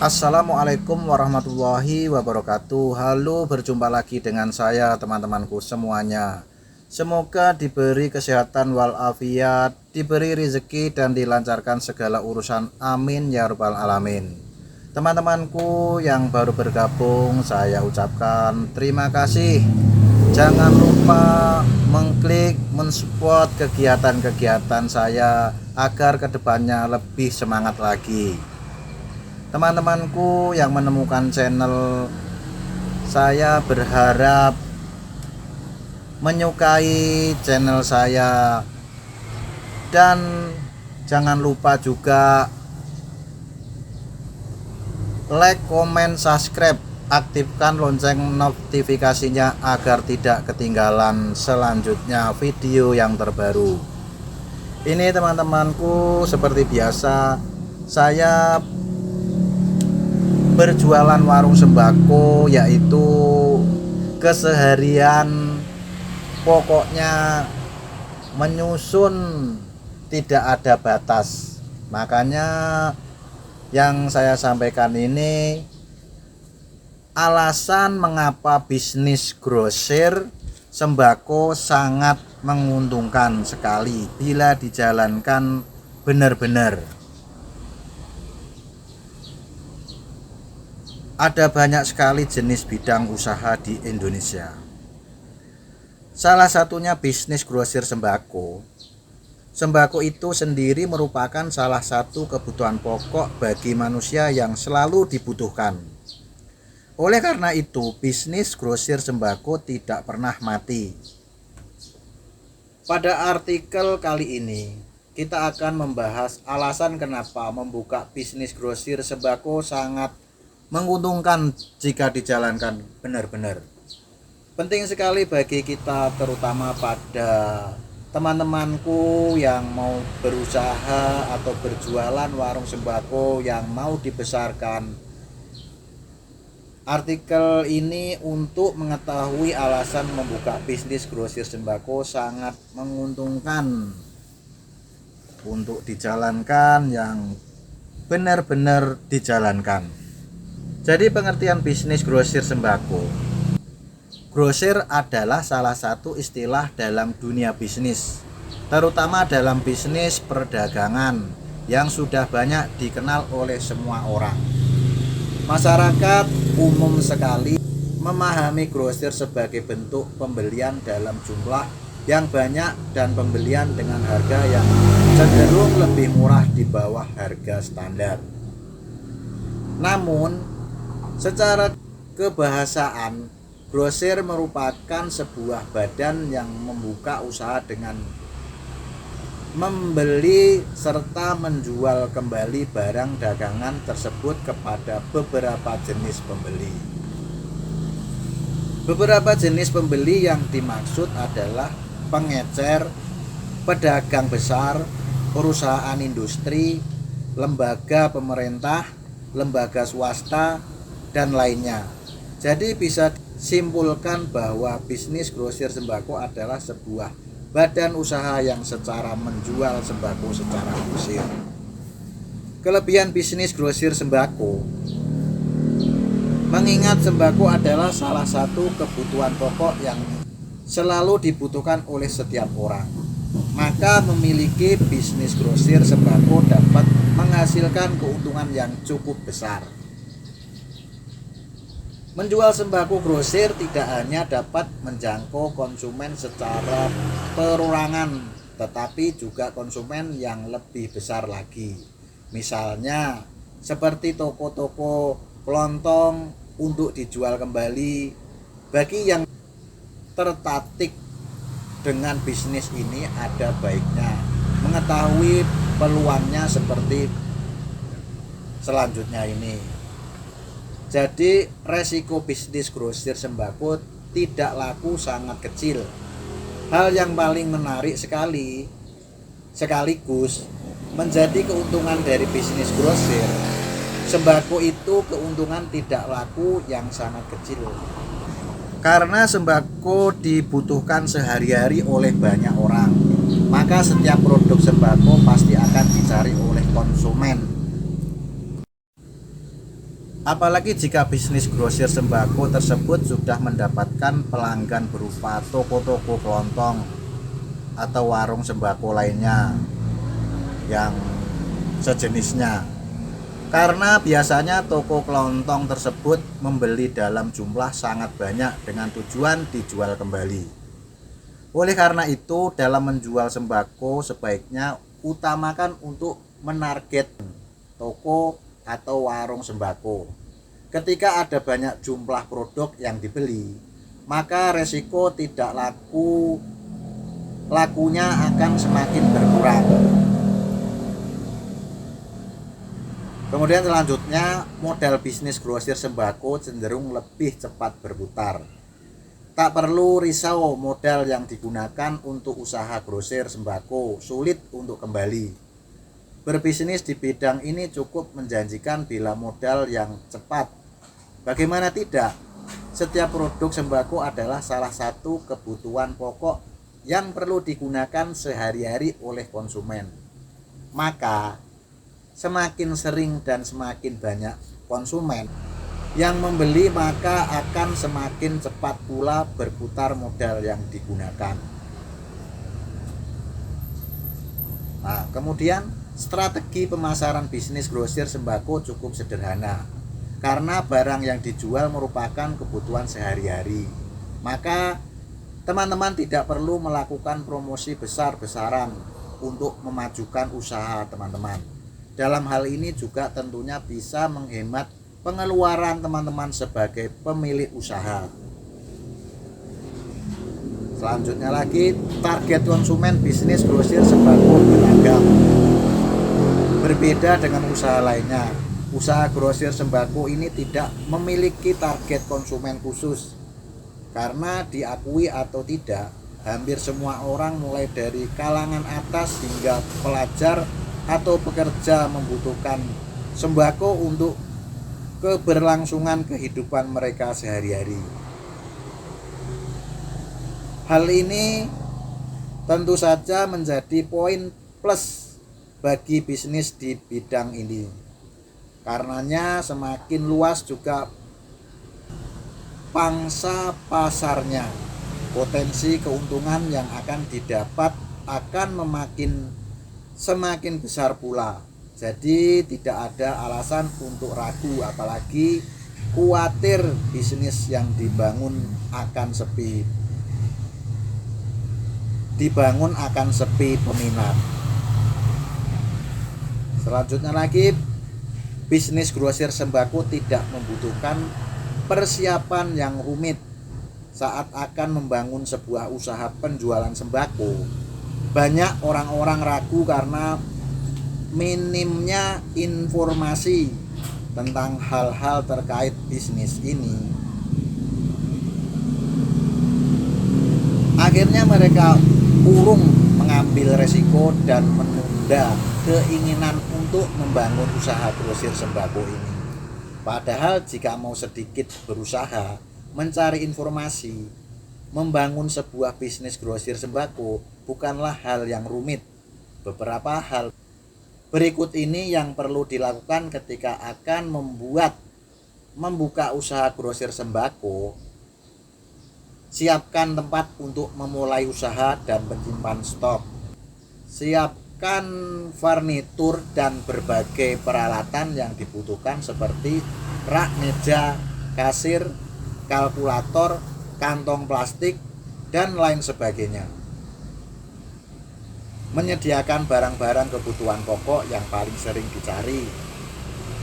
Assalamualaikum warahmatullahi wabarakatuh. Halo, berjumpa lagi dengan saya teman-temanku semuanya. Semoga diberi kesehatan walafiat, diberi rezeki dan dilancarkan segala urusan. Amin ya rabbal alamin. Teman-temanku yang baru bergabung, saya ucapkan terima kasih. Jangan lupa mengklik, mensupport kegiatan-kegiatan saya agar kedepannya lebih semangat lagi. Teman-temanku yang menemukan channel saya berharap menyukai channel saya, dan jangan lupa juga like, comment, subscribe, aktifkan lonceng notifikasinya agar tidak ketinggalan selanjutnya video yang terbaru. Ini teman-temanku, seperti biasa saya berjualan warung sembako, yaitu keseharian pokoknya menyusun, tidak ada batas. Makanya yang saya sampaikan ini alasan mengapa bisnis grosir sembako sangat menguntungkan sekali bila dijalankan benar-benar. Ada banyak sekali jenis bidang usaha di Indonesia. Salah satunya bisnis grosir sembako. Sembako itu sendiri merupakan salah satu kebutuhan pokok bagi manusia yang selalu dibutuhkan. Oleh karena itu, bisnis grosir sembako tidak pernah mati. Pada artikel kali ini, kita akan membahas alasan kenapa membuka bisnis grosir sembako sangat menguntungkan jika dijalankan benar-benar. Penting sekali bagi kita, terutama pada teman-temanku yang mau berusaha atau berjualan warung sembako yang mau dibesarkan. Artikel ini untuk mengetahui alasan membuka bisnis grosir sembako sangat menguntungkan untuk dijalankan, yang benar-benar dijalankan. Jadi pengertian bisnis grosir sembako. Grosir adalah salah satu istilah dalam dunia bisnis, terutama dalam bisnis perdagangan yang sudah banyak dikenal oleh semua orang. Masyarakat umum sekali memahami grosir sebagai bentuk pembelian dalam jumlah yang banyak dan pembelian dengan harga yang cenderung lebih murah di bawah harga standar. Namun, secara kebahasaan, grosir merupakan sebuah badan yang membuka usaha dengan membeli serta menjual kembali barang dagangan tersebut kepada beberapa jenis pembeli. Beberapa jenis pembeli yang dimaksud adalah pengecer, pedagang besar, perusahaan industri, lembaga pemerintah, lembaga swasta, dan lainnya. Jadi bisa simpulkan bahwa bisnis grosir sembako adalah sebuah badan usaha yang secara menjual sembako secara grosir. Kelebihan bisnis grosir sembako: mengingat sembako adalah salah satu kebutuhan pokok yang selalu dibutuhkan oleh setiap orang, maka memiliki bisnis grosir sembako dapat menghasilkan keuntungan yang cukup besar. Menjual sembako grosir tidak hanya dapat menjangkau konsumen secara perorangan, tetapi juga konsumen yang lebih besar lagi. Misalnya seperti toko-toko kelontong untuk dijual kembali. Bagi yang tertarik dengan bisnis ini, ada baiknya mengetahui peluangnya seperti selanjutnya ini. Jadi resiko bisnis grosir sembako tidak laku sangat kecil. Hal yang paling menarik sekaligus menjadi keuntungan dari bisnis grosir sembako itu, keuntungan tidak laku yang sangat kecil. Karena sembako dibutuhkan sehari-hari oleh banyak orang, maka setiap produk sembako pasti akan dicari oleh konsumen. Apalagi jika bisnis grosir sembako tersebut sudah mendapatkan pelanggan berupa toko-toko kelontong atau warung sembako lainnya yang sejenisnya. Karena biasanya toko kelontong tersebut membeli dalam jumlah sangat banyak dengan tujuan dijual kembali. Oleh karena itu, dalam menjual sembako sebaiknya utamakan untuk menarget toko atau warung sembako. Ketika ada banyak jumlah produk yang dibeli, maka resiko tidak lakunya akan semakin berkurang. Kemudian selanjutnya, modal bisnis grosir sembako cenderung lebih cepat berputar. Tak perlu risau, modal yang digunakan untuk usaha grosir sembako sulit untuk kembali. Berbisnis di bidang ini cukup menjanjikan bila modal yang cepat. Bagaimana tidak? Setiap produk sembako adalah salah satu kebutuhan pokok yang perlu digunakan sehari-hari oleh konsumen. Maka semakin sering dan semakin banyak konsumen yang membeli, maka akan semakin cepat pula berputar modal yang digunakan. Nah, kemudian strategi pemasaran bisnis grosir sembako cukup sederhana. Karena barang yang dijual merupakan kebutuhan sehari-hari, maka teman-teman tidak perlu melakukan promosi besar-besaran untuk memajukan usaha teman-teman. Dalam hal ini juga tentunya bisa menghemat pengeluaran teman-teman sebagai pemilik usaha. Selanjutnya lagi, target konsumen bisnis grosir sembako beragam. Berbeda dengan usaha lainnya, usaha grosir sembako ini tidak memiliki target konsumen khusus. Karena diakui atau tidak, hampir semua orang mulai dari kalangan atas hingga pelajar atau pekerja membutuhkan sembako untuk keberlangsungan kehidupan mereka sehari-hari. Hal ini tentu saja menjadi poin plus bagi bisnis di bidang ini. Karenanya semakin luas juga pangsa pasarnya, potensi keuntungan yang akan didapat akan semakin besar pula. Jadi tidak ada alasan untuk ragu, apalagi khawatir bisnis yang dibangun akan sepi peminat. Selanjutnya lagi, bisnis grosir sembako tidak membutuhkan persiapan yang rumit saat akan membangun sebuah usaha penjualan sembako. Banyak orang-orang ragu karena minimnya informasi tentang hal-hal terkait bisnis ini. Akhirnya mereka urung mengambil resiko dan menunda keinginan untuk membangun usaha grosir sembako ini. Padahal jika mau sedikit berusaha mencari informasi, membangun sebuah bisnis grosir sembako bukanlah hal yang rumit. Beberapa hal berikut ini yang perlu dilakukan ketika akan membuka usaha grosir sembako. Siapkan tempat untuk memulai usaha dan menyimpan stok. Siapkan furnitur dan berbagai peralatan yang dibutuhkan seperti rak meja, kasir, kalkulator, kantong plastik, dan lain sebagainya. Menyediakan barang-barang kebutuhan pokok yang paling sering dicari.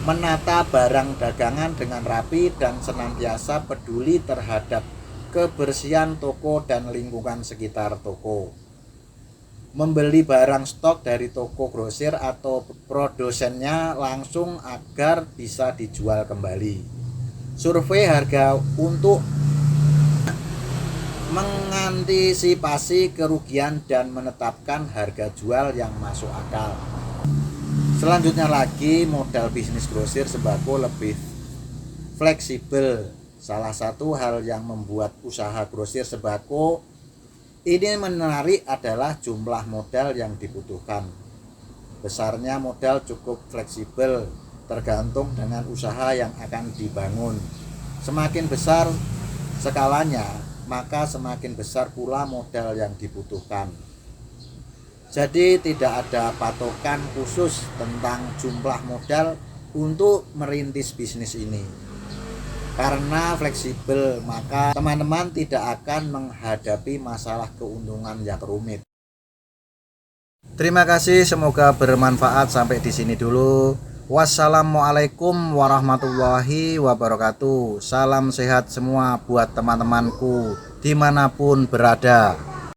Menata barang dagangan dengan rapi dan senantiasa peduli terhadap kebersihan toko dan lingkungan sekitar toko. Membeli barang stok dari toko grosir atau produsennya langsung agar bisa dijual kembali. Survei harga untuk mengantisipasi kerugian dan menetapkan harga jual yang masuk akal. Selanjutnya lagi, modal bisnis grosir sembako lebih fleksibel. Salah satu hal yang membuat usaha grosir sembako ini menarik adalah jumlah modal yang dibutuhkan. Besarnya modal cukup fleksibel tergantung dengan usaha yang akan dibangun. Semakin besar skalanya, maka semakin besar pula modal yang dibutuhkan. Jadi tidak ada patokan khusus tentang jumlah modal untuk merintis bisnis ini. Karena fleksibel, maka teman-teman tidak akan menghadapi masalah keuntungan yang rumit. Terima kasih, semoga bermanfaat. Sampai di sini dulu. Wassalamualaikum warahmatullahi wabarakatuh. Salam sehat semua buat teman-temanku dimanapun berada.